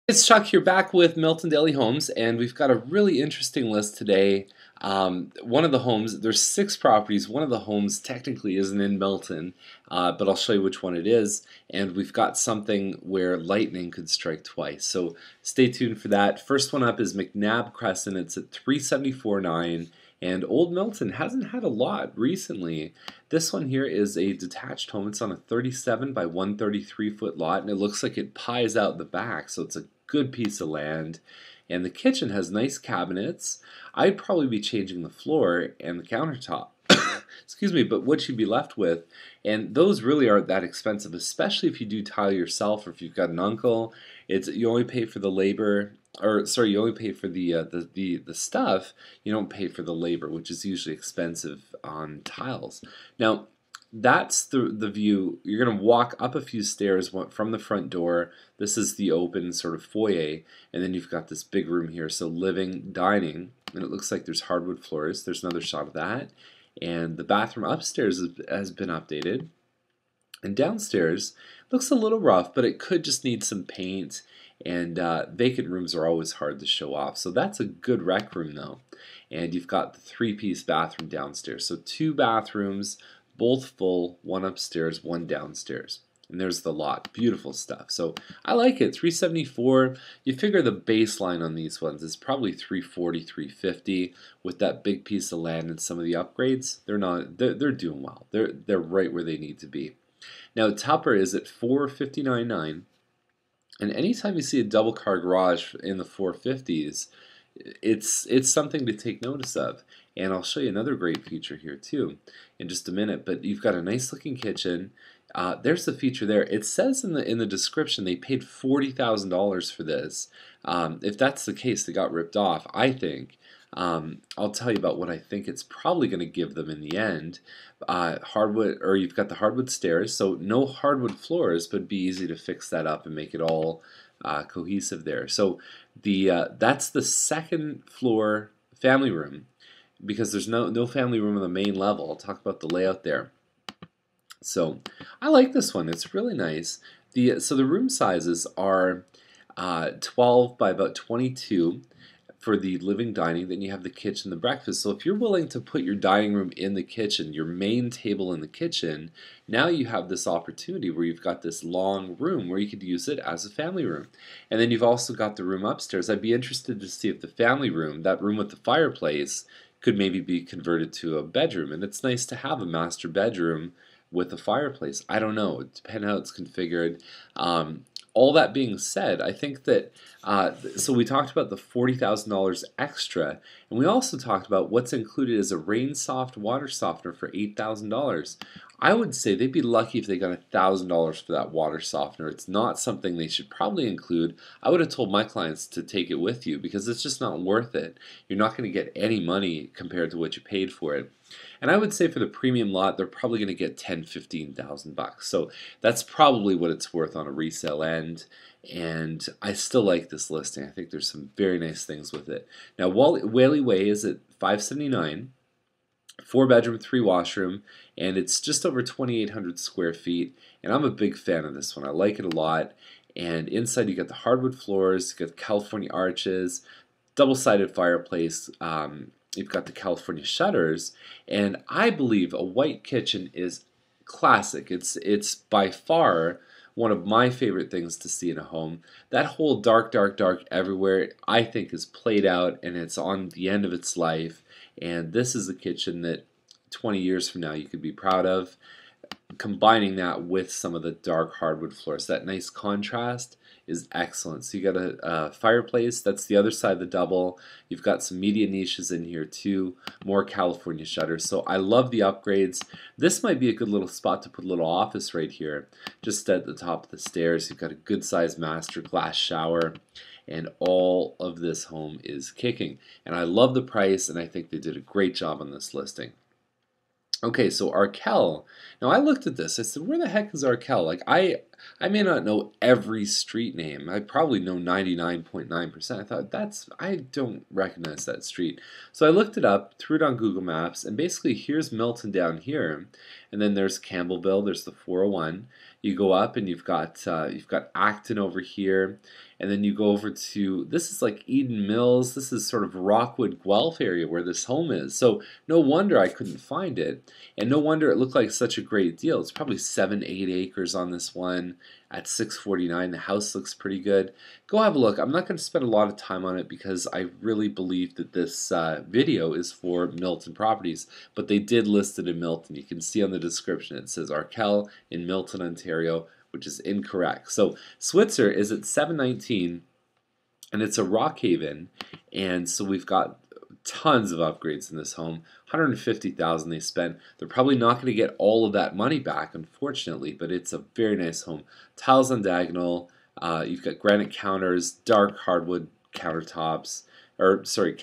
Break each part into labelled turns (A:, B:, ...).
A: It's Chuck here back with Milton Daily Homes, and we've got a really interesting list today. One of the homes, there's 6 properties. One of the homes technically isn't in Milton, but I'll show you which one it is. And we've got something where lightning could strike twice. So stay tuned for that. First one up is McNabb Crescent. It's at 374.9. And Old Milton hasn't had a lot recently. This one here is a detached home. It's on a 37 by 133 foot lot, and it looks like it pies out the back, so it's a good piece of land. And the kitchen has nice cabinets. I'd probably be changing the floor and the countertop. Excuse me, but what you'd be left with, and those really aren't that expensive, especially if you do tile yourself or if you've got an uncle. You only pay for the labor, or sorry, you only pay for the stuff. You don't pay for the labor, which is usually expensive on tiles. Now, that's the view. You're going to walk up a few stairs from the front door. This is the open sort of foyer, and then you've got this big room here, so living, dining, and it looks like there's hardwood floors. There's another shot of that. And the bathroom upstairs has been updated. And downstairs looks a little rough, but it could just need some paint. And vacant rooms are always hard to show off. So that's a good rec room though. And you've got the 3-piece bathroom downstairs. So 2 bathrooms, both full, one upstairs, one downstairs. And there's the lot. Beautiful stuff. So I like it. 374. You figure the baseline on these ones is probably 340, 350. With that big piece of land and some of the upgrades, they're doing well. They're right where they need to be. Now Tupper is at 459.9. And anytime you see a double car garage in the 450s, it's something to take notice of. And I'll show you another great feature here too in just a minute. But you've got a nice looking kitchen. There's the feature there. It says in the description they paid $40,000 for this. If that's the case, they got ripped off, I think. I'll tell you about what I think it's probably going to give them in the end. Hardwood, or you've got the hardwood stairs, so no hardwood floors, but it'd be easy to fix that up and make it all cohesive there. So that's the second floor family room, because there's no family room on the main level. I'll talk about the layout there. So I like this one. It's really nice. So the room sizes are 12 by about 22 for the living dining. Then you have the kitchen, the breakfast. So if you're willing to put your dining room in the kitchen, your main table in the kitchen, now you have this opportunity where you've got this long room where you could use it as a family room. And then you've also got the room upstairs. I'd be interested to see if the family room, that room with the fireplace, could maybe be converted to a bedroom. And it's nice to have a master bedroom with a fireplace. I don't know. It depends how it's configured. All that being said, I think that, so we talked about the $40,000 extra, and we also talked about what's included as a rain soft water softener for $8,000. I would say they'd be lucky if they got $1,000 for that water softener. It's not something they should probably include. I would have told my clients to take it with you because it's just not worth it. You're not going to get any money compared to what you paid for it. And I would say for the premium lot, they're probably going to get $10,000–15,000. So that's probably what it's worth on a resale end. And I still like this listing. I think there's some very nice things with it. Now, Whaley Way is at $579. 4-bedroom, 3-washroom, and it's just over 2,800 square feet. And I'm a big fan of this one. I like it a lot. And inside you got the hardwood floors, you got California arches, double-sided fireplace. You've got the California shutters, and I believe a white kitchen is classic. It's by far one of my favorite things to see in a home. That whole dark, dark, dark everywhere, I think, is played out and it's on the end of its life. And this is a kitchen that 20 years from now you could be proud of. Combining that with some of the dark hardwood floors, that nice contrast is excellent. So you got a fireplace, that's the other side of the double. You've got some media niches in here too, more California shutters. So I love the upgrades. This might be a good little spot to put a little office right here, just at the top of the stairs. You've got a good sized master glass shower, and all of this home is kicking. And I love the price, and I think they did a great job on this listing. Okay, so Arkell. Now I looked at this. I said, where the heck is Arkell? Like I may not know every street name. I probably know 99.9%. I thought I don't recognize that street. So I looked it up, threw it on Google Maps, and basically here's Milton down here, and then there's Campbellville. There's the 401. You go up and you've got Acton over here, and then you go over to, this is like Eden Mills. This is sort of Rockwood Guelph area where this home is. So no wonder I couldn't find it, and no wonder it looked like such a great deal. It's probably 7-8 acres on this one at $649. The house looks pretty good. Go have a look. I'm not going to spend a lot of time on it because I really believe that this video is for Milton properties, but they did list it in Milton. You can see on the description it says Arkell in Milton, Ontario, which is incorrect. So Switzer is at 719, and it's a rock haven, and so we've got tons of upgrades in this home. $150,000 they spent. They're probably not going to get all of that money back, unfortunately, but it's a very nice home. Tiles on diagonal. You've got granite counters, dark hardwood countertops, or sorry,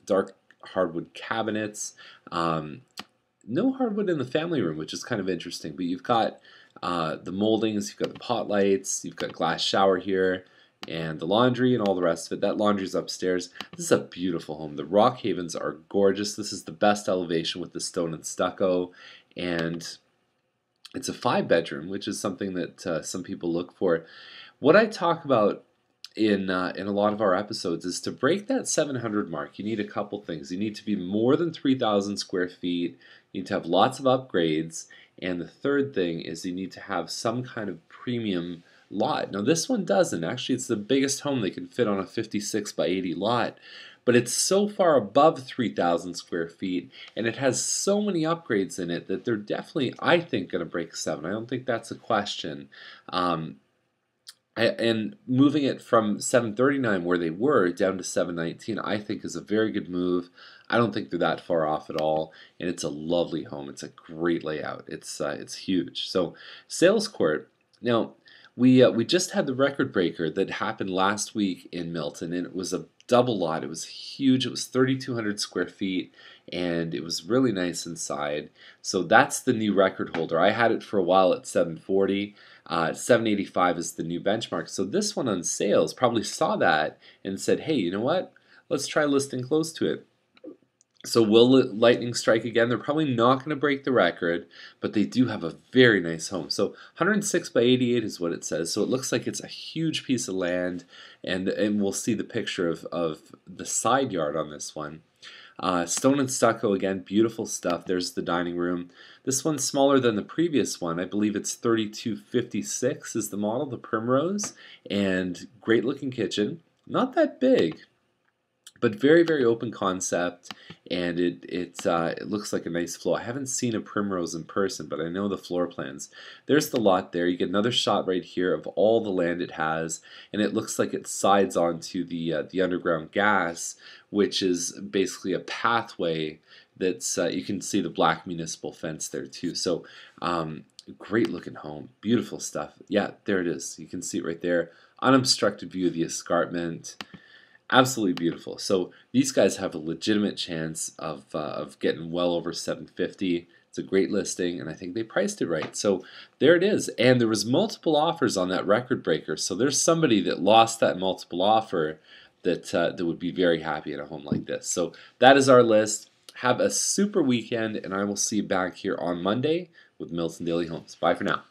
A: dark hardwood cabinets. No hardwood in the family room, which is kind of interesting, but you've got the moldings, you've got the pot lights, you've got glass shower here, and the laundry and all the rest of it. That laundry's upstairs. This is a beautiful home. The rock havens are gorgeous. This is the best elevation with the stone and stucco, and it's a 5-bedroom, which is something that some people look for. What I talk about in a lot of our episodes is to break that 700 mark. You need a couple things. You need to be more than 3,000 square feet. You need to have lots of upgrades, and the third thing is you need to have some kind of premium lot. Now this one doesn't. Actually, it's the biggest home they can fit on a 56 by 80 lot, but it's so far above 3,000 square feet, and it has so many upgrades in it that they're definitely, I think, going to break 7. I don't think that's a question. And moving it from 739 where they were down to 719, I think is a very good move. I don't think they're that far off at all, and it's a lovely home. It's a great layout. It's huge. So sales court. Now we just had the record breaker that happened last week in Milton, and it was a double lot. It was huge. It was 3,200 square feet, and it was really nice inside. So that's the new record holder. I had it for a while at 740. 785 is the new benchmark. So this one on sales probably saw that and said, hey, you know what? Let's try listing close to it. So will lightning strike again? They're probably not going to break the record, but they do have a very nice home. So 106 by 88 is what it says. So it looks like it's a huge piece of land, and we'll see the picture of the side yard on this one. Stone and stucco again, beautiful stuff. There's the dining room. This one's smaller than the previous one. I believe it's 3256 is the model, the Primrose, and great looking kitchen. Not that big, but very, very open concept, and it looks like a nice floor. I haven't seen a Primrose in person, but I know the floor plans. There's the lot there. You get another shot right here of all the land it has, and it looks like it sides onto the underground gas, which is basically a pathway that's, you can see the black municipal fence there too. So great looking home, beautiful stuff. Yeah, there it is. You can see it right there. Unobstructed view of the escarpment. Absolutely beautiful. So these guys have a legitimate chance of getting well over 750. It's a great listing, and I think they priced it right. So there it is. And there was multiple offers on that record breaker. So there's somebody that lost that multiple offer that would be very happy in a home like this. So that is our list. Have a super weekend, and I will see you back here on Monday with Milton Daily Homes. Bye for now.